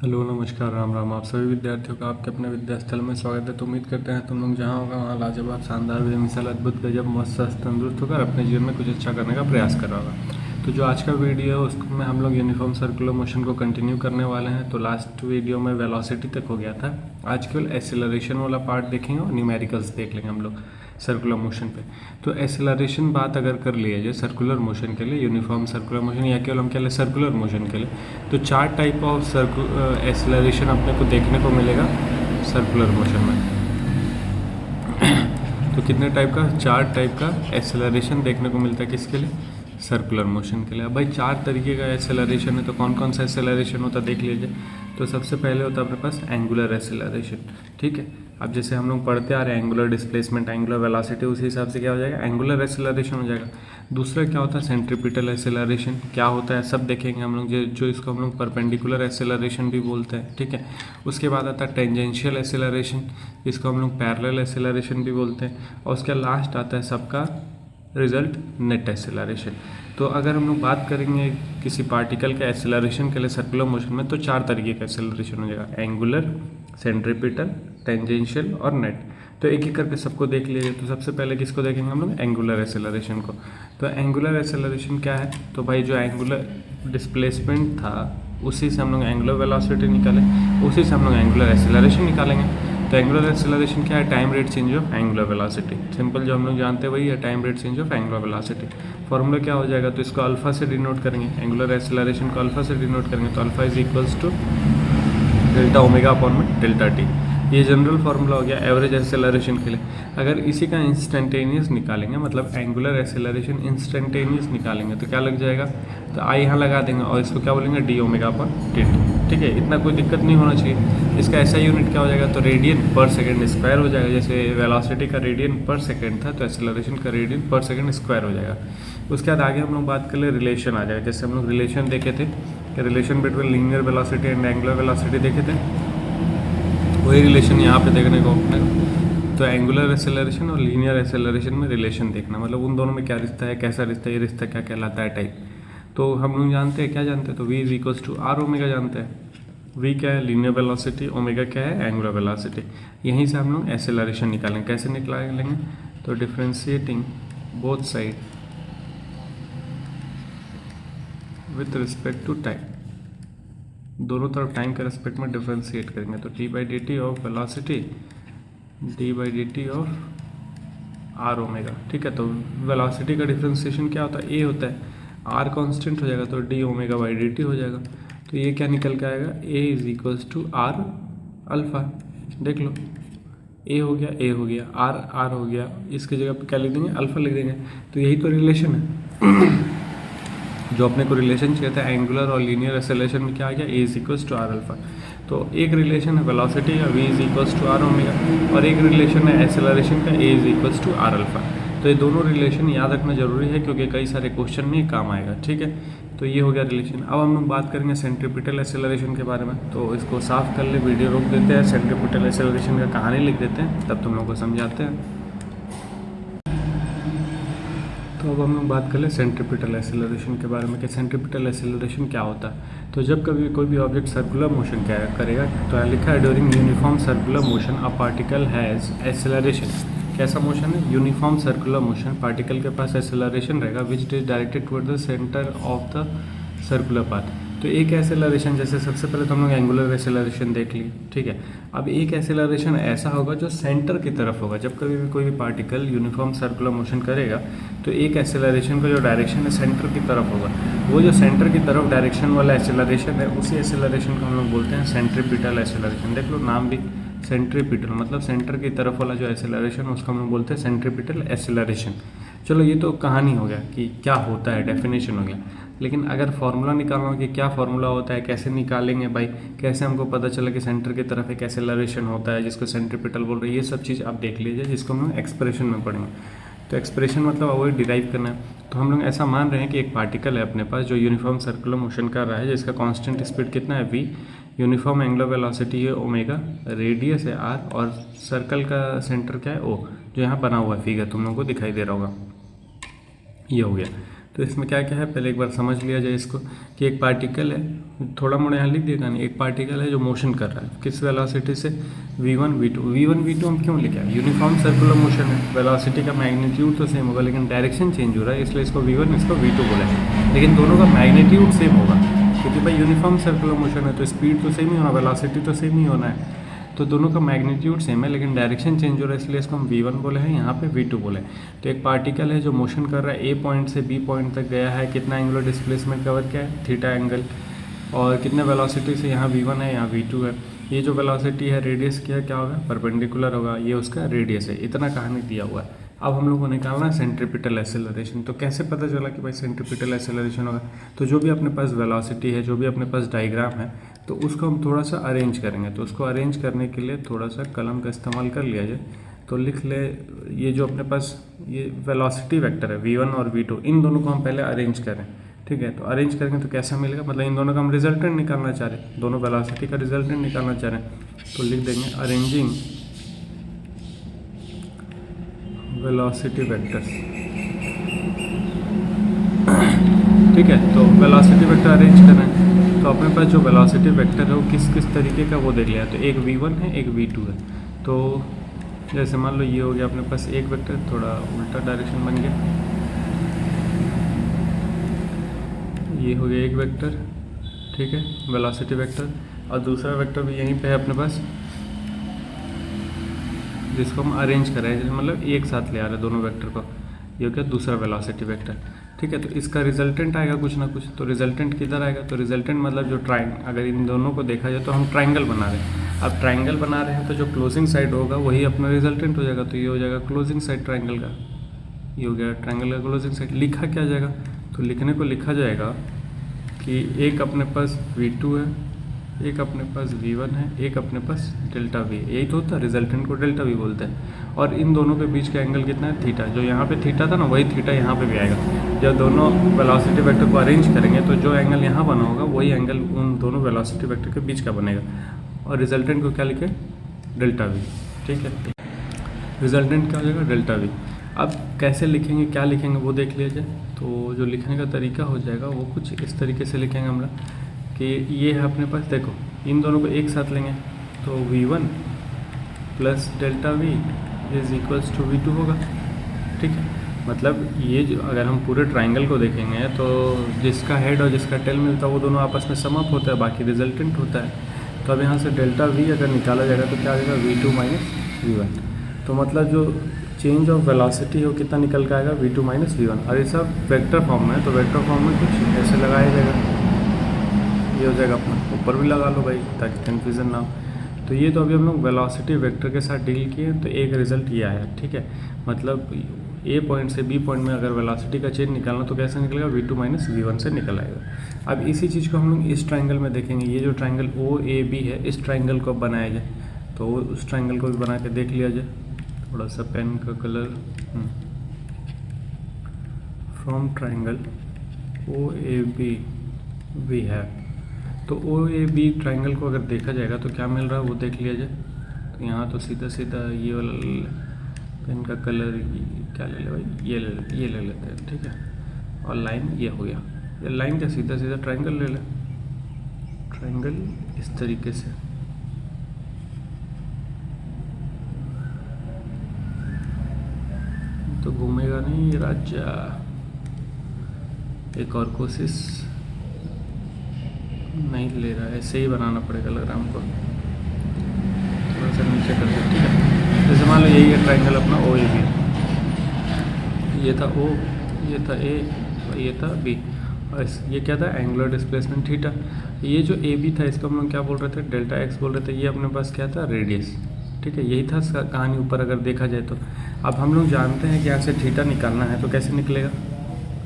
Hello नमस्कार राम राम। आप सभी विद्यार्थियों का आपके अपने विद्यास्थल में स्वागत है। तो उम्मीद करते हैं तुम लोग जहाँ होगा वहाँ लाजवाब शानदार बेमिसाल अद्भुत गजब मस्त स्वस्थ तंदुरुस्त होकर अपने जीवन में कुछ अच्छा करने का प्रयास कर रहा होगा। तो जो आज का वीडियो है उसमें हम लोग यूनिफॉर्म सर्कुलर मोशन को कंटिन्यू करने वाले हैं। तो लास्ट वीडियो में वेलोसिटी तक हो गया था। आज केवल एक्सेलरेशन वाला पार्ट देखेंगे और न्यूमेरिकल्स देख लेंगे हम लोग सर्कुलर मोशन पे। तो एक्सेलरेशन बात अगर कर लिया जाए सर्कुलर मोशन के लिए, यूनिफॉर्म सर्कुलर मोशन या केवल हम कह लें सर्कुलर मोशन के लिए, तो 4 टाइप ऑफ एक्सेलरेशन अपने को देखने को मिलेगा सर्कुलर मोशन में। तो कितने टाइप का? 4 टाइप का एक्सेलरेशन देखने को मिलता है किसके लिए? सर्कुलर मोशन के लिए। अब भाई 4 तरीके का एक्सेलरेशन है, तो कौन कौन सा एक्सेलरेशन होता है देख लीजिए। तो सबसे पहले होता है अपने पास एंगुलर एक्सेलरेशन, ठीक है। अब जैसे हम लोग पढ़ते आ रहे हैं एंगुलर डिस्प्लेसमेंट, एंगुलर वेलोसिटी, उसी हिसाब से क्या हो जाएगा? एंगुलर एक्सेलरेशन हो जाएगा। दूसरा क्या होता है? Centripetal acceleration. क्या होता है सब देखेंगे हम लोग, जो इसको हम लोग परपेंडिकुलर एक्सेलरेशन भी बोलते हैं, ठीक है। उसके बाद आता है टेंजेंशियल एक्सेलरेशन, इसको हम लोग पैरेलल एक्सेलरेशन भी बोलते हैं। और उसके लास्ट आता है सबका रिजल्ट नेट एक्सेलरेशन। तो अगर हम लोग बात करेंगे किसी पार्टिकल के एक्सेलरेशन के लिए सर्कुलर मोशन में, तो 4 तरीके का एक्सेलरेशन हो जाएगा, एंगुलर, सेंट्रीपिटल, टेंजेंशियल और नेट। तो एक एक करके सबको देख लीजिए। तो सबसे पहले किसको देखेंगे हम लोग? एंगुलर एक्सेलरेशन को। तो एंगुलर एक्सेलरेशन क्या है? तो भाई जो एंगुलर डिस्प्लेसमेंट था उसी से हम लोग एंगुलर वेलोसिटी निकालें, उसी से हम लोग एंगुलर एक्सेलरेशन निकालेंगे। तो एंगुलर एक्सेलरेशन क्या है? Time rate change of angular velocity. Simple जो हम लोग जानते हैं वही है, time rate change of angular velocity. Formula क्या हो जाएगा? तो इसको अल्फा से डिनोट करेंगे, एंगुलर एक्सेलरेशन को अल्फा से डिनोट करेंगे। तो alpha is equals to delta omega upon में डेल्टा टी। ये जनरल फार्मूला हो गया एवरेज एक्सेलरेशन के लिए। अगर इसी का इंस्टेंटेनियस निकालेंगे, मतलब एंगुलर एक्सेलरेशन इंस्टेंटेनियस निकालेंगे, तो क्या लग जाएगा? तो आई यहाँ लगा देंगे और इसको क्या बोलेंगे? D omega upon T T, ठीक है। इतना कोई दिक्कत नहीं होना चाहिए। इसका ऐसा यूनिट क्या हो जाएगा? तो रेडियन पर सेकेंड स्क्वायर हो जाएगा। जैसे वेलोसिटी का रेडियन पर सेकेंड था, तो एक्सेलरेशन का रेडियन पर सेकेंड स्क्वायर हो जाएगा। उसके बाद आगे हम लोग बात कर ले रिलेशन आ जाएगा। जैसे हम लोग रिलेशन देखे थे कि relation between linear velocity and angular velocity देखे थे, वही रिलेशन यहाँ पे देखने को अपने को। तो एंगुलर एक्सेलरेशन और लीनियर एक्सेलरेशन में रिलेशन देखना, मतलब उन दोनों में क्या रिश्ता है, कैसा रिश्ता है, ये रिश्ता क्या कहलाता है टाइप। तो हम लोग जानते हैं, क्या जानते हैं? तो v is equals to r omega जानते हैं। v क्या है? लीनियर वेलोसिटी, ओमेगा क्या है? Angular velocity. यहीं से हम लोग एक्सेलरेशन निकालेंगे। कैसे निकालेंगे? तो differentiating both side with respect to time, दोनों तरफ टाइम के रेस्पेक्ट में डिफ्रेंशिएट करेंगे। तो d by d t of velocity, d by d t of r omega, ठीक है। तो वेलोसिटी का डिफ्रेंशिएशन क्या होता है? ए होता है, आर कांस्टेंट हो जाएगा तो d omega by d t हो जाएगा। तो ये क्या निकल के आएगा? A is equals to r alpha. देख लो, ए हो गया, ए हो गया, आर आर हो गया, इसकी जगह पे क्या लिख देंगे? अल्फा लिख देंगे। तो यही तो रिलेशन है जो अपने को रिलेशन चाहिए था एंगुलर और लीनियर एक्सेलरेशन में। क्या आ गया? A is equals to r alpha. तो एक रिलेशन है वेलोसिटी का, v is equals to r omega, और एक रिलेशन है एक्सेलरेशन का, a is equals to r alpha. तो ये दोनों रिलेशन याद रखना जरूरी है क्योंकि कई सारे क्वेश्चन में काम आएगा, ठीक है। तो ये हो गया रिलेशन। अब हम लोग बात करेंगे सेंट्रीपिटल एक्सेलरेशन के बारे में। तो इसको साफ कर ले, वीडियो रोक देते हैं, सेंट्रीपिटल एक्सेलरेशन का कहानी लिख देते हैं, तब तुम लोग को समझाते हैं। तो अब हम लोग बात कर ले सेंट्रीपिटल एक्सेलरेशन के बारे में कि सेंट्रीपिटल एक्सेलरेशन क्या होता है। तो जब कभी कोई भी ऑब्जेक्ट सर्कुलर मोशन क्या करेगा, तो लिखा है during uniform circular motion a particle has acceleration. कैसा मोशन है? यूनिफॉर्म सर्कुलर मोशन, पार्टिकल के पास एक्सेलरेशन रहेगा which is directed toward the centre of the circular path. तो एक एक्सेलरेशन, जैसे सबसे पहले तो हम लोग एंगुलर एक्सेलरेशन देख ली, ठीक है। अब एक एक्सेलरेशन ऐसा होगा जो सेंटर की तरफ होगा। जब कभी भी कोई भी पार्टिकल यूनिफॉर्म सर्कुलर मोशन करेगा तो एक एक्सेलरेशन का जो डायरेक्शन है सेंटर की तरफ होगा। वो जो सेंटर की तरफ डायरेक्शन वाला एक्सेलरेशन है, उसी एक्सेलरेशन को हम लोग बोलते हैं सेंट्रीपिटल एक्सेलरेशन। देख लो नाम भी सेंट्रीपिटल, मतलब सेंटर की तरफ वाला जो एक्सेलरेशन उसको हम लोग बोलते हैं सेंट्रीपिटल एक्सेलरेशन। चलो ये तो कहानी हो गया कि क्या होता है, डेफिनेशन हो गया। लेकिन अगर फार्मूला निकालना हो कि क्या फार्मूला होता है, कैसे निकालेंगे भाई, कैसे हमको पता चला कि सेंटर की तरफ एक एक्सेलरेशन होता है जिसको सेंट्रीपिटल बोल रहे हैं, ये सब चीज़ आप देख लीजिए, जिसको हम एक्सप्रेशन में पढ़ेंगे। तो एक्सप्रेशन मतलब वही डिराइव करना है। तो हम लोग ऐसा मान रहे हैं कि एक पार्टिकल है अपने पास जो यूनिफॉर्म सर्कुलर मोशन कर रहा है, जिसका कांस्टेंट स्पीड कितना है? v, यूनिफॉर्म एंगुलर वेलोसिटी है ओमेगा, रेडियस है r, और सर्कल का सेंटर क्या है? o, जो यहाँ बना हुआ है फिगर तुम लोगों को दिखाई दे रहा होगा। ये हो गया। तो इसमें क्या क्या है पहले एक बार समझ लिया जाए इसको, कि एक पार्टिकल है थोड़ा मोड़ा यहाँ लिख दिया नहीं, एक पार्टिकल है जो मोशन कर रहा है किस वेलोसिटी से, v1 v2 हम क्यों लिखे, यूनिफॉर्म सर्कुलर मोशन है, वेलोसिटी का मैग्नीट्यूड तो सेम होगा लेकिन डायरेक्शन चेंज हो रहा है, इसलिए इसको v1 इसको v2 बोला है, लेकिन दोनों का मैग्नीट्यूड सेम होगा क्योंकि भाई यूनिफॉर्म सर्कुलर मोशन है तो स्पीड तो सेम ही होना, वेलोसिटी तो सेम ही होना है, तो दोनों का मैग्नीट्यूड सेम है लेकिन डायरेक्शन चेंज हो रहा है, इसलिए इसको हम v1 बोले हैं, यहाँ पे v2 बोले हैं। तो एक पार्टिकल है जो मोशन कर रहा है, ए पॉइंट से बी पॉइंट तक गया है, कितना एंगुलर डिस्प्लेसमेंट कवर किया है, थीटा एंगल, और कितने वेलोसिटी से, यहाँ v1 है यहाँ v2 है, ये जो वेलोसिटी है रेडियस क्या होगा, परपेंडिकुलर होगा, ये उसका रेडियस है, इतना कहानी दिया हुआ है। अब हम लोग को निकालना है सेंट्रीपिटल एक्सेलरेशन। तो कैसे पता चला कि भाई सेंट्रीपिटल एक्सेलरेशन होगा, तो जो भी अपने पास वेलोसिटी है, जो भी अपने पास डायग्राम है, तो उसको हम थोड़ा सा अरेंज करेंगे। तो उसको अरेंज करने के लिए थोड़ा सा कलम का इस्तेमाल कर लिया जाए। तो लिख ले, ये जो अपने पास ये वेलोसिटी वेक्टर है v1 और v2, इन दोनों को हम पहले अरेंज करें, ठीक है। तो अरेंज करेंगे तो कैसा मिलेगा, मतलब इन दोनों का हम रिजल्टेंट निकालना चाह रहे हैं, दोनों वेलोसिटी का रिजल्टेंट निकालना चाह रहे हैं, तो लिख देंगे अरेंजिंग वेलोसिटी वेक्टर्स, ठीक है। तो वेलोसिटी वेक्टर अरेंज करें तो अपने पास जो वेलोसिटी वेक्टर है वो किस किस तरीके का वो देख लिया। तो एक v1 है एक v2 है। तो जैसे मान लो ये हो गया अपने पास एक वेक्टर, थोड़ा उल्टा डायरेक्शन बन गया, ये हो गया एक वेक्टर, ठीक है, वेलोसिटी वेक्टर, और दूसरा वेक्टर भी यहीं पे है अपने पास जिसको हम अरेंज कर रहे हैं, मतलब एक साथ ले आ रहे हैं दोनों वेक्टर को, ये हो गया दूसरा वेलोसिटी वेक्टर, ठीक है। तो इसका रिजल्टेंट आएगा कुछ ना कुछ। तो रिजल्टेंट किधर आएगा, तो रिजल्टेंट मतलब जो अगर इन दोनों को देखा जाए तो हम ट्राइंगल बना रहे हैं। अब ट्राइंगल बना रहे हैं तो जो क्लोजिंग साइड होगा वही अपना रिजल्टेंट हो जाएगा। तो ये हो जाएगा क्लोजिंग साइड ट्राइंगल का, ये हो गया ट्राइंगल का क्लोजिंग साइड। लिखा क्या जाएगा, तो लिखने को लिखा जाएगा कि एक अपने पास v2 है, एक अपने पास v1 है, एक अपने पास डेल्टा v, यही तो होता है, रिजल्टेंट को डेल्टा v बोलते हैं। और इन दोनों के बीच का एंगल कितना है, थीटा। जो यहाँ पे थीटा था ना, वही थीटा यहाँ पे भी आएगा। जब दोनों वेलोसिटी वेक्टर को अरेंज करेंगे तो जो एंगल यहाँ बना होगा वही एंगल उन दोनों वेलोसिटी वेक्टर के बीच का बनेगा। और रिजल्टेंट को क्या लिखे, डेल्टा v, ठीक है। रिजल्टेंट क्या हो जाएगा, डेल्टा v। अब कैसे लिखेंगे, क्या लिखेंगे वो देख लीजिए। तो जो लिखने का तरीका हो जाएगा वो कुछ इस तरीके से लिखेंगे हम लोग कि ये है अपने पास, देखो इन दोनों को एक साथ लेंगे तो v1 plus delta v is equals to v2 होगा, ठीक है। मतलब ये जो अगर हम पूरे ट्राइंगल को देखेंगे तो जिसका हेड और जिसका टेल मिलता है वो दोनों आपस में सम अप होता है, बाकी रिजल्टेंट होता है। तो अब यहाँ से डेल्टा v अगर निकाला जाएगा तो क्या आ जाएगा, v2 माइनस v1। तो मतलब जो चेंज ऑफ वेलोसिटी है वो कितना निकल के आएगा, v2 माइनस v1। और ये सब वेक्टर फॉर्म में है, तो वेक्टर फॉर्म में कुछ ऐसे लगाया जाएगा, ये हो जाएगा अपना, ऊपर भी लगा लो भाई ताकि कन्फ्यूज़न ना हो। तो ये तो अभी हम लोग वेलोसिटी वेक्टर के साथ डील किए, तो एक रिजल्ट ये आया, ठीक है। मतलब ए पॉइंट से बी पॉइंट में अगर वेलोसिटी का चेंज निकालना तो कैसे निकलेगा, v2 माइनस v1 से निकल आएगा। अब इसी चीज़ को हम लोग इस ट्राइंगल में देखेंगे। ये जो ट्राइंगल ओ ए बी है, इस ट्राइंगल को अब बनाया जाए, तो उस ट्राइंगल को भी बना के देख लिया जाए। थोड़ा सा पेन का colour, from triangle O A B we have, तो ओ ए बी ट्राइंगल को अगर देखा जाएगा तो क्या मिल रहा है वो देख लिया जाए। तो यहाँ तो सीधा सीधा ये वाला पेन का कलर क्या ले ले भाई, ये ले लेते हैं, ठीक है। और लाइन ये हो गया, ये लाइन का सीधा सीधा ट्राइंगल ले ले, ट्राइंगल इस तरीके से। तो घूमेगा नहीं ये राजा, एक और कोशिश, नहीं ले रहा है, ऐसे ही बनाना पड़ेगा लग रहा है हमको। थोड़ा सा नीचे कर दो, ठीक है। जैसे मान लो यही है ट्राइंगल अपना ओ ए बी, ये था ओ, ये था ए, और ये था बी, और ये क्या था, एंगुलर डिस्प्लेसमेंट थीटा। ये जो ए बी था इसको हम लोग क्या बोल रहे थे, डेल्टा एक्स बोल रहे थे। ये अपने पास क्या था, रेडियस, ठीक है। यही था कहानी ऊपर अगर देखा जाए तो। अब हम लोग जानते हैं कि यहाँ से थीटा निकालना है, तो कैसे निकलेगा,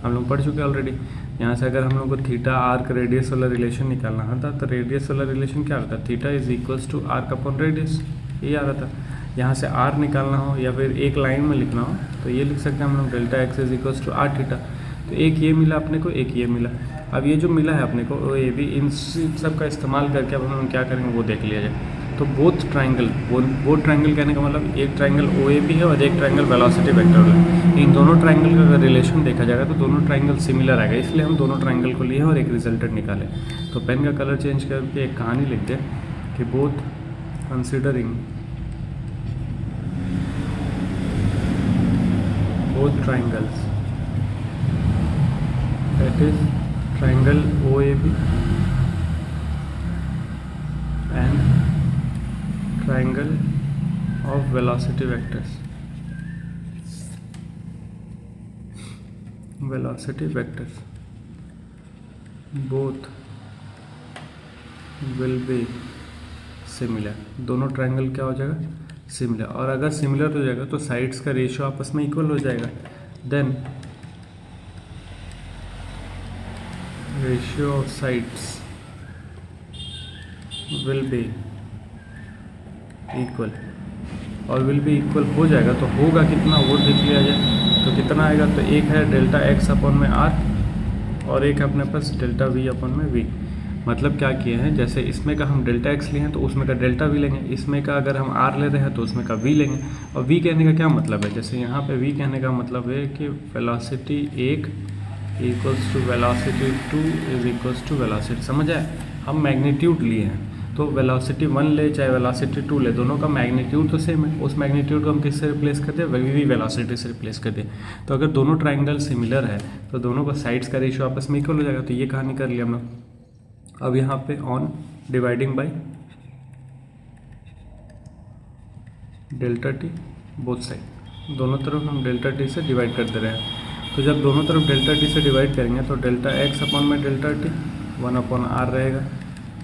हम लोग पढ़ चुके ऑलरेडी। यहाँ से अगर हम लोग को थीटा आर्क रेडियस वाला रिलेशन निकालना था, तो रेडियस वाला रिलेशन क्या होता है, theta is equals to arc upon radius, ये आ रहा था। यहाँ से आर निकालना हो या फिर एक लाइन में लिखना हो तो ये लिख सकते हैं हम लोग, delta x is equals to r theta. तो एक ये मिला अपने को, एक ये मिला। अब ये जो मिला है अपने को ओ ए बी, इन सब का इस्तेमाल करके अब हम लोग क्या करेंगे वो देख लिया जाए। तो बोथ ट्राइंगल, वो ट्राइंगल कहने का मतलब एक ट्राइंगल ओ ए बी है और एक ट्राइंगल वेलोसिटी वेक्टर है। इन दोनों ट्राइंगल का अगर रिलेशन देखा जाएगा तो दोनों ट्राइंगल सिमिलर आएगा, इसलिए हम दोनों ट्राइंगल को लिए और एक रिजल्टेंट निकाले। तो पेन का कलर चेंज करके एक कहानी लिख दे कि both considering both triangles, that is triangle OAB and triangle of velocity vectors, both will be similar। दोनों ट्राइंगल क्या हो जाएगा, सिमिलर। और अगर सिमिलर हो जाएगा तो साइड्स का रेशियो आपस में इक्वल हो जाएगा, then ratio of sides will be equal. और विल बी इक्वल हो जाएगा तो होगा कितना वो देख लिया जाए। तो कितना आएगा, तो एक है डेल्टा एक्स अपॉन में आर और एक है अपने पास डेल्टा वी अपॉन में वी। मतलब क्या किए हैं, जैसे इसमें का हम डेल्टा एक्स लिए हैं तो उसमें का डेल्टा वी लेंगे, इसमें का अगर हम आर ले रहे हैं तो उसमें का वी लेंगे। और वी कहने का क्या मतलब है, जैसे यहाँ पे वी कहने का मतलब है कि velocity 1 equals to velocity 2 is equals to velocity, समझ आए। हम मैग्नीट्यूड लिए हैं तो वेलोसिटी 1 ले चाहे वेलोसिटी 2 ले, दोनों का मैग्नीट्यूड तो सेम है। उस मैग्नीट्यूड को हम किससे रिप्लेस कर दें, वी वेलोसिटी से रिप्लेस कर दें। तो अगर दोनों ट्राइंगल सिमिलर है तो दोनों का साइड्स का रेशियो आपस में इक्वल हो जाएगा। तो ये कहानी कर लिया हम लोग। अब यहाँ पे on dividing by delta T both side, दोनों तरफ हम डेल्टा टी से डिवाइड कर दे रहे हैं। तो जब दोनों तरफ डेल्टा टी से डिवाइड करेंगे तो डेल्टा एक्स अपॉन में डेल्टा टी 1 अपॉन आर रहेगा,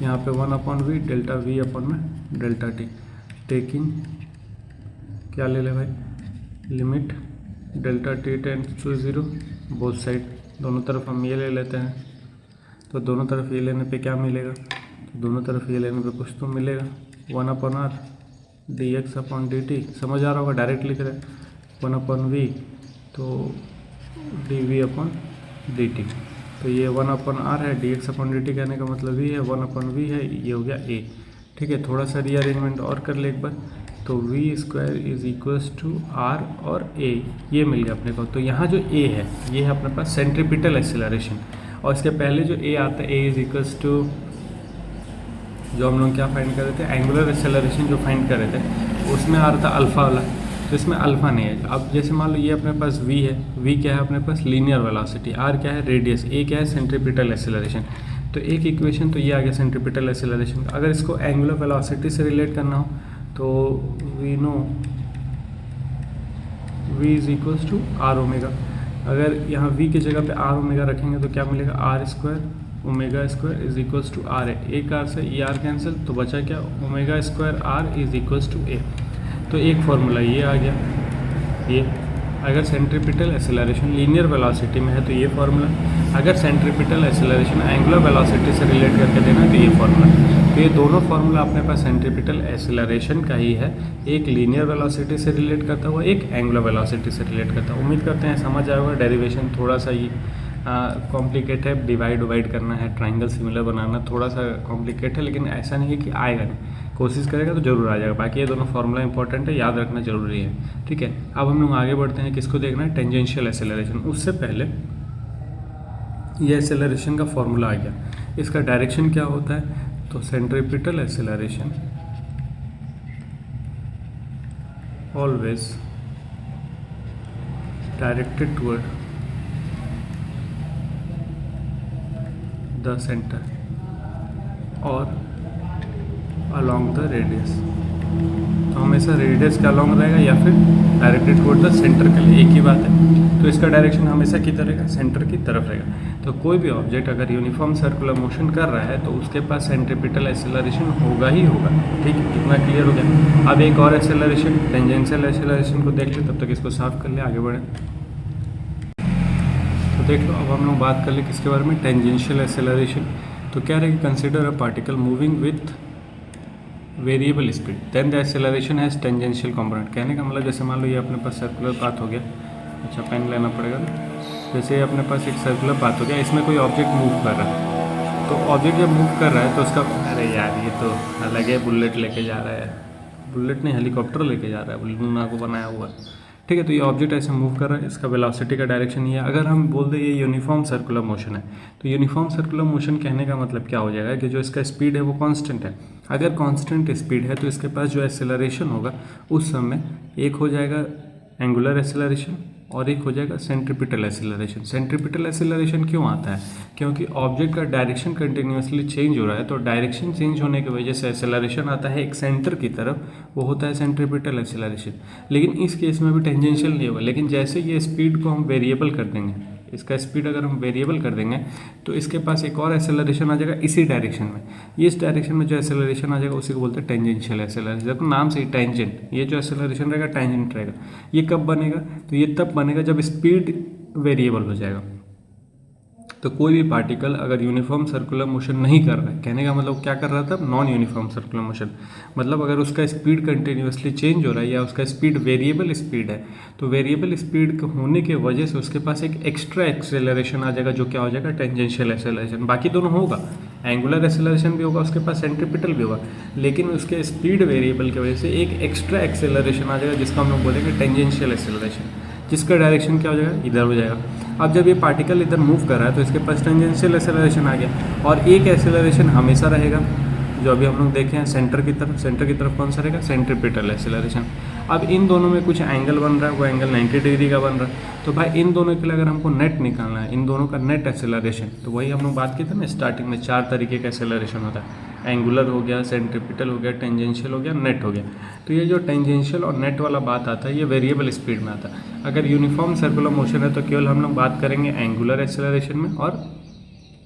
यहाँ पे 1 upon v delta v upon में डेल्टा टी। टेकिंग क्या ले ले भाई, limit delta t tends to 0 both side, दोनों तरफ हम ये ले लेते हैं। तो दोनों तरफ ये लेने पे क्या मिलेगा, तो दोनों तरफ ये लेने पे कुछ तो मिलेगा, 1 upon r d x upon d t, समझ आ रहा होगा, डायरेक्ट लिख रहे हैं 1 अपॉन वी तो d v upon d t. तो ये 1 अपॉन आर है, d x upon d t कहने का मतलब वी है, 1 अपॉन वी है, ये हो गया ए। ठीक है, थोड़ा सा रीअरेंजमेंट और कर ले एक बार, तो v square is equals to r और ए, ये मिल गया अपने को। तो यहाँ जो ए है ये है अपने पास सेंट्रीपिटल एक्सेलरेशन, और इसके पहले जो ए आता है ए इज इक्वल्स टू, जो हम लोग क्या फाइंड कर रहे थे, एंगुलर एक्सेलरेशन जो फाइंड कर रहे थे उसमें आ रहा था अल्फ़ा वाला, तो इसमें अल्फ़ा नहीं है। अब जैसे मान लो ये अपने पास v है, v क्या है अपने पास लीनियर वेलोसिटी, r क्या है रेडियस, a क्या है सेंट्रीपिटल एक्सेलरेशन। तो एक इक्वेशन तो ये आ गया सेंट्रीपिटल एक्सेलरेशन। अगर इसको एंगुलर वेलोसिटी से रिलेट करना हो तो we know v is equals to r omega. अगर यहाँ v की जगह पे आर ओमेगा रखेंगे तो क्या मिलेगा, r square omega square is equals to r है, एक आर से ये आर कैंसिल, तो बचा क्या, omega square r is equals to a. तो एक फार्मूला ये आ गया, ये अगर सेंट्रीपिटल एक्सेलरेशन लीनियर वेलोसिटी में है तो ये फार्मूला, अगर सेंट्रीपिटल एक्सेलरेशन एंगुलर वेलोसिटी से रिलेट करके देना तो ये फार्मूला। तो ये दोनों फार्मूला अपने पास सेंट्रीपिटल एक्सेलरेशन का ही है, एक लीनियर वेलोसिटी से रिलेट करता हुआ, एक एंगुलर वेलोसिटी से रिलेट करता हुआ। उम्मीद करते हैं समझ आएगा। डेरिवेशन थोड़ा सा ही कॉम्प्लिकेट है, डिवाइड वाइड करना है, ट्राइंगल सिमिलर बनाना थोड़ा सा कॉम्प्लिकेट है, लेकिन ऐसा नहीं है कि आएगा नहीं, कोशिश करेगा तो जरूर आ जाएगा। बाकी ये दोनों फार्मूला इंपॉर्टेंट है, याद रखना जरूरी है। ठीक है, अब हम लोग आगे बढ़ते हैं, किसको देखना है, टेंजेंशियल एक्सेलरेशन। उससे पहले ये एक्सेलरेशन का फार्मूला आ गया, इसका डायरेक्शन क्या होता है, तो centripetal acceleration always directed toward the centre और along द रेडियस। तो हमेशा रेडियस के अलॉन्ग रहेगा या फिर डायरेक्टेड टुवर्ड द सेंटर के लिए, एक ही बात है। तो इसका डायरेक्शन हमेशा किधर रहेगा, सेंटर की तरफ रहेगा। तो कोई भी ऑब्जेक्ट अगर यूनिफॉर्म सर्कुलर मोशन कर रहा है तो उसके पास सेंट्रीपिटल एक्सेलरेशन होगा ही होगा। ठीक है, कितना क्लियर हो गया। अब एक और एक्सेलरेशन, टेंजेंशियल एक्सेलरेशन को देख ले, तब तक इसको साफ कर ले, आगे बढ़े। तो देख लो, अब हम लोग बात कर ले किसके बारे में, टेंजेंशियल एक्सेलरेशन। तो क्या रहेगा, consider a particle moving with variable speed then the acceleration has tangential component. कहने का मतलब जैसे मान लो ये अपने पास सर्कुलर पाथ हो गया, अच्छा पेन लेना पड़ेगा। जैसे अपने पास एक सर्कुलर पाथ हो गया, इसमें कोई ऑब्जेक्ट मूव कर रहा है, तो ऑब्जेक्ट जब मूव कर रहा है तो उसका अरे यार ये तो अलग है, बुलेट लेके जा रहा है, बुलेट नहीं हेलीकॉप्टर लेके जा रहा है, लूना को बनाया हुआ। ठीक है, तो ये ऑब्जेक्ट ऐसे मूव कर रहा है, इसका वेलोसिटी का डायरेक्शन ये है। अगर हम बोल दें ये यूनिफॉर्म सर्कुलर मोशन है, तो यूनिफॉर्म सर्कुलर मोशन कहने का मतलब क्या हो जाएगा कि जो इसका स्पीड है वो कांस्टेंट है। अगर कांस्टेंट स्पीड है तो इसके पास जो एक्सेलरेशन होगा उस समय एक हो जाएगा एंगुलर एक्सेलरेशन और एक हो जाएगा सेंट्रीपिटल एक्सेलरेशन। सेंट्रीपिटल एक्सेलरेशन क्यों आता है? क्योंकि ऑब्जेक्ट का डायरेक्शन कंटिन्यूसली चेंज हो रहा है, तो डायरेक्शन चेंज होने की वजह से एक्सेलरेशन आता है एक सेंटर की तरफ, वो होता है सेंट्रीपिटल एक्सेलरेशन। लेकिन इस केस में भी टेंजेंशियल नहीं होगा, लेकिन जैसे ये स्पीड को हम वेरिएबल कर देंगे, इसका स्पीड अगर हम वेरिएबल कर देंगे तो इसके पास एक और एक्सेलरेशन आ जाएगा इसी डायरेक्शन में। इस डायरेक्शन में जो एक्सेलरेशन आ जाएगा उसी को बोलते हैं टेंजेंशियल एक्सेलरेशन। देखो नाम से ही टेंजेंट, ये जो एक्सेलरेशन रहेगा टेंजेंट रहेगा। ये कब बनेगा? तो ये तब बनेगा जब स्पीड वेरिएबल हो जाएगा। तो कोई भी पार्टिकल अगर यूनिफॉर्म सर्कुलर मोशन नहीं कर रहा है, कहने का मतलब क्या कर रहा था, नॉन यूनिफॉर्म सर्कुलर मोशन, मतलब अगर उसका स्पीड कंटिन्यूसली चेंज हो रहा है या उसका स्पीड वेरिएबल स्पीड है, तो वेरिएबल स्पीड होने की वजह से उसके पास एक एक्स्ट्रा एक्सेलरेशन आ जाएगा जो क्या हो जाएगा, टेंजेंशियल एक्सेलरेशन। बाकी दोनों होगा, एंगुलर एक्सेलरेशन भी होगा, उसके पास सेंट्रीपिटल भी होगा, लेकिन उसके स्पीड वेरिएबल की वजह से एक एक्स्ट्रा एक्सेलरेशन आ जाएगा जिसका हम लोग बोलेंगे टेंजेंशियल एक्सेलरेशन, जिसका डायरेक्शन क्या हो जाएगा, इधर हो जाएगा। अब जब ये पार्टिकल इधर मूव कर रहा है तो इसके पास टेंजेंशियल एक्सेलरेशन आ गया, और एक एक्सेलरेशन हमेशा रहेगा जो अभी हम लोग देखे हैं सेंटर की तरफ। सेंटर की तरफ कौन सा रहेगा, सेंट्रीपिटल एक्सेलरेशन। अब इन दोनों में कुछ एंगल बन रहा है, वो एंगल 90 डिग्री का बन रहा है। तो भाई इन दोनों के लिए अगर हमको नेट निकालना है, इन दोनों का नेट एक्सेलरेशन, तो वही हम लोग बात की थी ना स्टार्टिंग में, 4 तरीके का एक्सेलरेशन होता है, एंगुलर हो गया, सेंट्रीपिटल हो गया, टेंजेंशियल हो गया, नेट हो गया। तो ये जो टेंजेंशियल और नेट वाला बात आता है ये वेरिएबल स्पीड में आता है। अगर यूनिफॉर्म सर्कुलर मोशन है तो केवल हम लोग बात करेंगे एंगुलर एक्सेलरेशन में और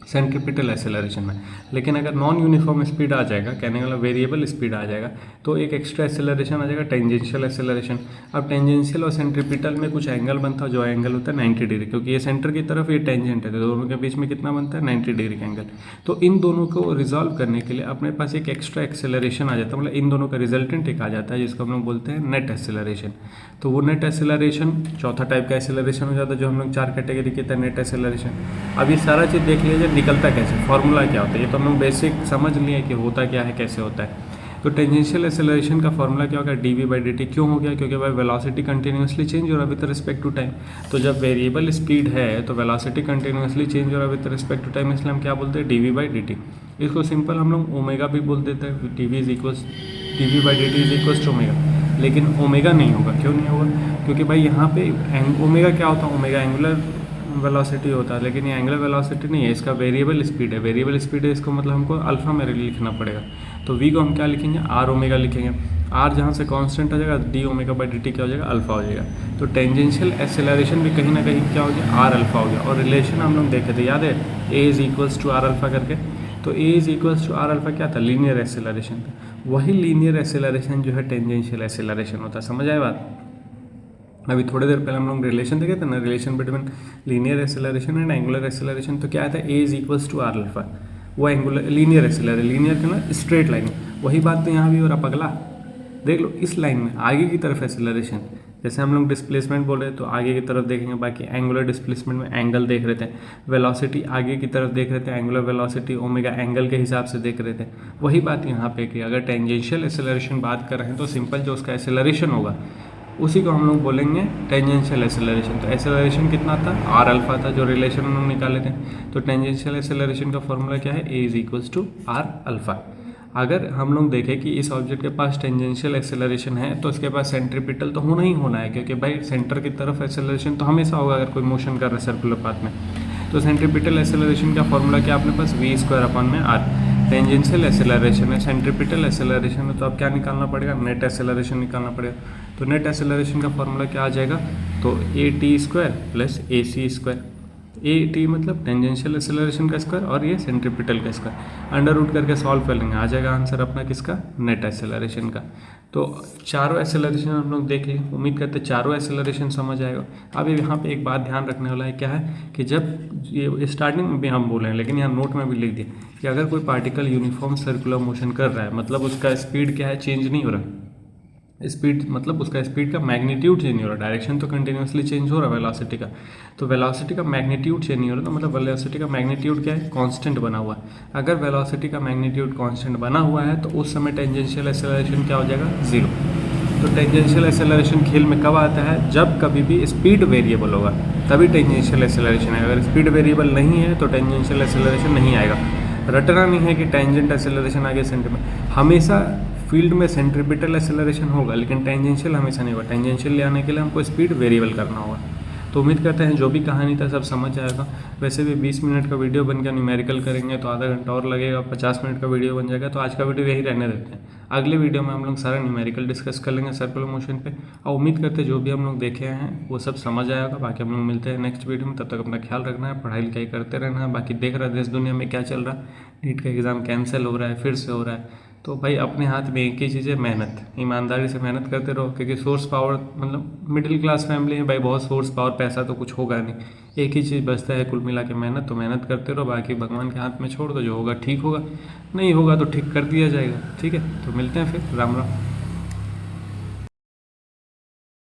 सेंट्रीपिटल एक्सेलरेशन में। लेकिन अगर नॉन यूनिफॉर्म स्पीड आ जाएगा, कहने वाला वेरिएबल स्पीड आ जाएगा, तो एक एक्स्ट्रा एक्सेलरेशन आ जाएगा टेंजेंशियल एक्सेलरेशन। अब टेंजेंशियल और सेंट्रीपिटल में कुछ एंगल बनता है, जो एंगल होता है 90 डिग्री, क्योंकि ये सेंटर की तरफ, ये टेंजेंट है, तो दोनों के बीच में कितना बनता है, 90 डिग्री का एंगल। तो इन दोनों को रिजॉल्व करने के लिए अपने पास एक एक्स्ट्रा एक्सेलरेशन आ जाता है, मतलब इन दोनों का रिजल्टेंट एक आ जाता है जिसको हम लोग बोलते हैं नेट एक्सेलरेशन। तो वो नेट एक्सेलरेशन चौथा टाइप का एक्सेलरेशन हो जाता है, जो हम लोग 4 कैटेगरी के थे नेट एक्सेलरेशन। अब ये सारा चीज़ देख लीजिए निकलता कैसे, फॉर्मूला क्या होता है, ये तो हम लोग बेसिक समझ लिए कि होता क्या है, कैसे होता है। तो टेंजेंशियल एक्सेलरेशन का फॉर्मूला क्या होगा, dv/dt। क्यों हो गया? क्योंकि भाई वेलोसिटी कंटिन्यूसली चेंज हो रहा है विद रिस्पेक्ट टू टाइम। तो जब वेरिएबल स्पीड है तो वेलोसिटी कंटिन्यूसली चेंज हो रहा है विद रिस्पेक्ट टू टाइम, इसलिए हम क्या बोलते हैं, dv/dt। इसको सिंपल हम लोग ओमेगा भी बोल देते हैं, dv/dt is equals to omega. लेकिन ओमेगा नहीं होगा, क्यों नहीं होगा? क्योंकि भाई यहाँ पे ओमेगा क्या होता है, ओमेगा एंगुलर वेलोसिटी होता है, लेकिन ये एंगुलर वेलोसिटी नहीं है, इसका वेरिएबल स्पीड है। वेरिएबल स्पीड है, इसको मतलब हमको अल्फा में लिखना पड़ेगा। तो v को हम क्या लिखेंगे, r ओमेगा लिखेंगे। r जहाँ से कांस्टेंट आ जाएगा, d ओमेगा बाई dt क्या हो जाएगा, अल्फा हो जाएगा। तो टेंजेंशियल एक्सेलरेशन भी कहीं ना कहीं क्या हो गया, r अल्फा हो गया। और रिलेशन हम लोग देखे थे, याद है, a is equals to r alpha करके। तो a is equals to r alpha क्या था, लीनियर एक्सेलरेशन था। वही लीनियर एक्सेलरेशन जो है टेंजेंशियल एक्सेलरेशन होता है। समझ आए बात? अभी थोड़ी देर पहले हम लोग रिलेशन देखे थे ना, relation between linear acceleration and angular acceleration. तो क्या आता है, a is equals to r alpha, वो एंगुलर लीनियर एक्सेलरेशन, लीनियर के ना स्ट्रेट लाइन। वही बात तो यहाँ भी हो रहा पगला, देख लो इस लाइन में आगे की तरफ एक्सेलरेशन, जैसे हम लोग डिस्प्लेसमेंट बोल रहे हैं तो आगे की तरफ देखेंगे, बाकी एंगुलर डिस्प्लेसमेंट में एंगल देख रहे थे, वेलोसिटी आगे की तरफ देख रहे थे, एंगुलर वेलोसिटी ओमेगा एंगल के हिसाब से देख रहे थे। वही बात यहाँ पे कि अगर टेंजेंशियल एक्सेलरेशन बात कर रहे हैं तो सिंपल जो उसका एक्सेलरेशन होगा उसी को हम लोग बोलेंगे टेंजेंशियल एक्सेलरेशन। तो एक्सेलरेशन कितना था, r अल्फा था, जो रिलेशन हम लोग निकाले थे। तो टेंजेंशियल एक्सेलरेशन का फॉर्मूला क्या है, a is equals to r alpha. अगर हम लोग देखें कि इस ऑब्जेक्ट के पास टेंजेंशियल एक्सेलरेशन है तो इसके पास सेंट्रीपिटल तो होना ही होना है, क्योंकि भाई सेंटर की तरफ एक्सेलरेशन तो हमेशा होगा अगर कोई मोशन कर रहा है सर्कुलर पाथ में। तो सेंट्रीपिटल एक्सेलरेशन का फॉर्मूला क्या अपने पास, v²/r। टेंजेंशियल एक्सेलरेशन है, सेंट्रीपिटल एक्सेलरेशन है, तो अब क्या निकालना पड़ेगा, नेट एक्सेलरेशन निकालना पड़ेगा। तो नेट एक्सेलरेशन का फॉर्मूला क्या आ जाएगा, तो at² प्लस ac²। at मतलब टेंजेंशियल एक्सेलरेशन का स्क्वायर और ये सेंट्रीपिटल का स्क्वायर, अंडर रूट करके सॉल्व कर लेंगे, आ जाएगा आंसर अपना किसका, नेट एक्सेलरेशन का। तो चारों एक्सेलरेशन हम लोग देख लिए, उम्मीद करते चारों एक्सेलरेशन समझ आएगा। अब यहाँ पे एक बात ध्यान रखने वाला है, क्या है कि जब ये स्टार्टिंग में भी हम बोले हैं, लेकिन यहाँ नोट में भी लिख दिए कि अगर कोई पार्टिकल यूनिफॉर्म सर्कुलर मोशन कर रहा है, मतलब उसका स्पीड क्या है, चेंज नहीं हो रहा, स्पीड मतलब उसका स्पीड का मैग्नीट्यूड चेंज हो रहा है, डायरेक्शन तो कंटिन्यूसली चेंज हो रहा है वेलोसिटी का, तो वेलोसिटी का मैग्नीट्यूड चेंज नहीं हो रहा, तो मतलब वेलोसिटी का मैग्नीट्यूड क्या है, कांस्टेंट बना हुआ है। अगर वेलोसिटी का मैग्नीट्यूड कांस्टेंट बना हुआ है तो उस समय टेंजेंशियल एक्सेलरेशन क्या हो जाएगा, जीरो। तो टेंजेंशियल एक्सेलरेशन खेल में कब आता है, जब कभी भी स्पीड वेरिएबल होगा तभी टेंजेंशियल एक्सेलरेशन है। अगर स्पीड वेरिएबल नहीं है तो टेंजेंशियल एक्सेलरेशन नहीं आएगा। रटना नहीं है कि टेंजेंट एक्सेलरेशन आगे सेंटीमीटर, हमेशा फील्ड में सेंट्रीपिटल एक्सेलरेशन होगा लेकिन टेंजेंशियल हमेशा नहीं होगा। टेंजेंशियल ले आने के लिए हमको स्पीड वेरिएबल करना होगा। तो उम्मीद करते हैं जो भी कहानी था सब समझ आएगा। वैसे भी 20 मिनट का वीडियो बनकर न्यूमेरिकल करेंगे तो आधा घंटा और लगेगा, 50 मिनट का वीडियो बन जाएगा। तो आज का वीडियो यही रहने देते हैं, अगले वीडियो में हम लोग सारा न्यूमेरिकल डिस्कस कर लेंगे सर्कुलर मोशन पे। और उम्मीद करते हैं जो भी हम लोग देखे हैं वो सब समझ आएगा। बाकी हम लोग मिलते हैं नेक्स्ट वीडियो में, तब तक अपना ख्याल रखना है, पढ़ाई लिखाई करते रहना है। बाकी देख रहा है देश दुनिया में क्या चल रहा है, नीट का एग्ज़ाम कैंसिल हो रहा है, फिर से हो रहा है। तो भाई अपने हाथ में एक ही चीज़ है, मेहनत, ईमानदारी से मेहनत करते रहो। क्योंकि सोर्स पावर मतलब मिडिल क्लास फैमिली है भाई, बहुत सोर्स पावर पैसा तो कुछ होगा नहीं, एक ही चीज़ बचता है कुल मिला के मेहनत। तो मेहनत करते रहो, बाकी भगवान के हाथ में छोड़ दो, जो होगा ठीक होगा, नहीं होगा तो ठीक कर दिया जाएगा। ठीक है, तो मिलते हैं फिर, राम राम।